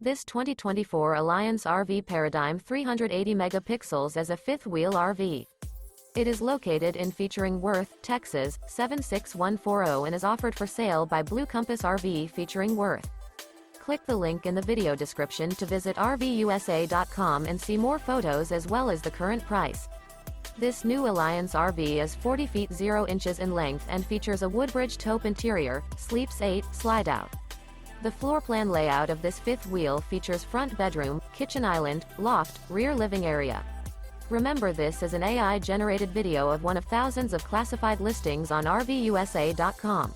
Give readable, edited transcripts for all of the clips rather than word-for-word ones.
This 2024 Alliance RV Paradigm 380 megapixels as a fifth-wheel RV. It is located in featuring Worth, Texas, 76140 and is offered for sale by Blue Compass RV featuring Worth. Click the link in the video description to visit RVUSA.com and see more photos as well as the current price. This new Alliance RV is 40 feet 0 inches in length and features a WOODBRIDGE taupe interior, sleeps 8, slide-out. The floor plan layout of this fifth wheel features front bedroom, kitchen island, loft, rear living area. Remember, this is an AI-generated video of one of thousands of classified listings on RVUSA.com.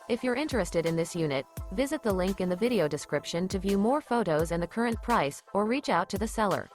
If you're interested in this unit, visit the link in the video description to view more photos and the current price, or reach out to the seller.